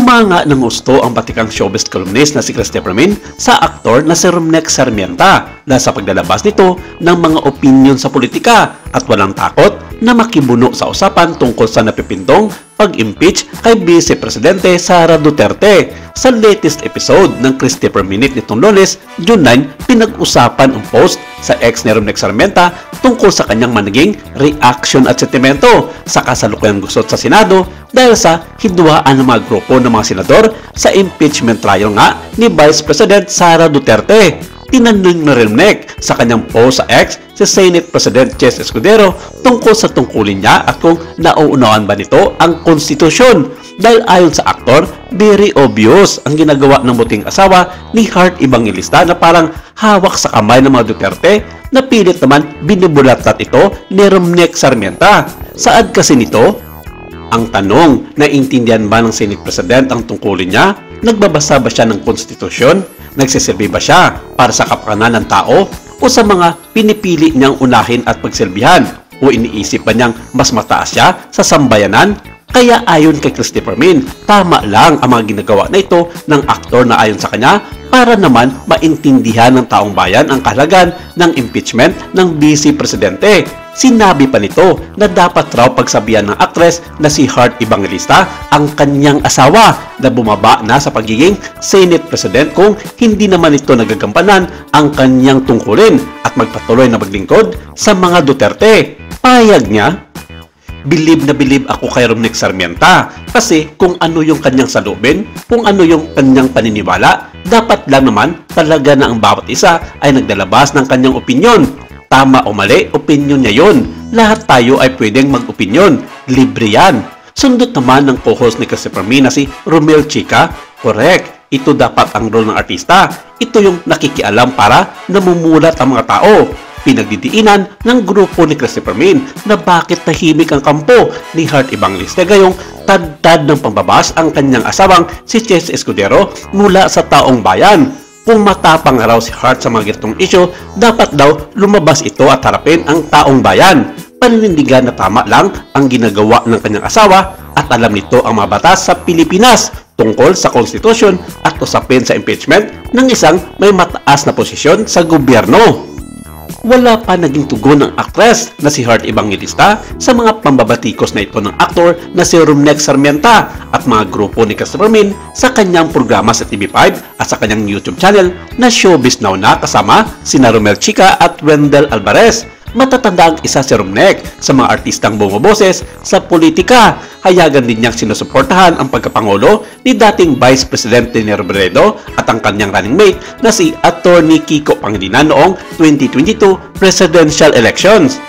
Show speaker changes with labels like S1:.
S1: Humanga ng gusto ang batikang showbiz columnist na si Christopher Min sa aktor na si Romnek Sarmienta dahil sa paglalabas nito ng mga opinyon sa politika at walang takot na makibuno sa usapan tungkol sa napipintong pag-impeach kay Vice Presidente Sara Duterte. Sa latest episode ng Christopher Minute nitong Lunes, June 9, pinag-usapan ang post sa ex ni Romnek Sarmienta tungkol sa kanyang managing reaction at sentimento sa kasalukuyang gusot sa Senado dahil sa hidwaan ng mga grupo ng mga senador sa impeachment trial nga ni Vice President Sara Duterte. Tinanong na Romnek sa kanyang post sa X si Senate President Chess Escudero tungkol sa tungkulin niya at kung nauunawaan ba nito ang konstitusyon. Dahil ayon sa aktor, very obvious ang ginagawa ng buting asawa ni Heart Evangelista na parang hawak sa kamay ng mga Duterte na pilit naman binibulatat ito ni Romnek Sarmienta. Saad kasi nito? Ang tanong, naiintindihan ba ng Senate President ang tungkulin niya? Nagbabasa ba siya ng konstitusyon? Nagsisilbi ba siya para sa kapakanan ng tao o sa mga pinipili niyang unahin at pagsilbihan? O iniisip ba niyang mas mataas siya sa sambayanan? Kaya ayon kay Christopher Min, tama lang ang mga ginagawa na ito ng aktor na ayon sa kanya para naman maintindihan ng taong bayan ang kahalagan ng impeachment ng Vice Presidente. Sinabi pa nito na dapat raw pagsabihan ng aktres na si Heart Evangelista ang kanyang asawa na bumaba na sa pagiging Senate President kung hindi naman ito nagagampanan ang kanyang tungkulin at magpatuloy na maglingkod sa mga Duterte. Payag niya, bilib na bilib ako kay Romnek Sarmienta kasi kung ano yung kanyang salubin, kung ano yung kanyang paniniwala, dapat lang naman talaga na ang bawat isa ay naglalabas ng kanyang opinyon. Tama o mali, opinyon niya yun. Lahat tayo ay pwedeng mag-opinyon. Libre yan. Sundot naman ng co-host ni Christopher Min na si Romel Chica, correct. Ito dapat ang role ng artista. Ito yung nakikialam para namumulat ang mga tao. Pinagdidiinan ng grupo ni Christopher Min na bakit tahimik ang kampo ni Heart Evangelista gayong tad-tad ng pambabas ang kanyang asawang si Chess Escudero mula sa taong bayan. Kung matapang raw si Heart sa mga gitong issue, dapat daw lumabas ito at harapin ang taong bayan. Paninindigan na tama lang ang ginagawa ng kanyang asawa at alam nito ang mga batas sa Pilipinas tungkol sa konstitusyon at usapin sa impeachment ng isang may mataas na posisyon sa gobyerno. Wala pa naging tugon ng aktres na si Heart Evangelista sa mga pambabatikos na ito ng aktor na si Romnek Sarmienta at mga grupo ni Christopher Min sa kanyang programa sa TV5 at sa kanyang YouTube channel na Showbiz Now na kasama sina Romel Chica at Wendell Alvarez. Matatanda ang isa si Romnek sa mga artistang bumaboses sa politika. Hayagan din niyang sinusuportahan ang pagkapangulo ni dating Vice President Leni Robredo at ang kanyang running mate na si Attorney Kiko Pangilinan noong 2022 presidential elections.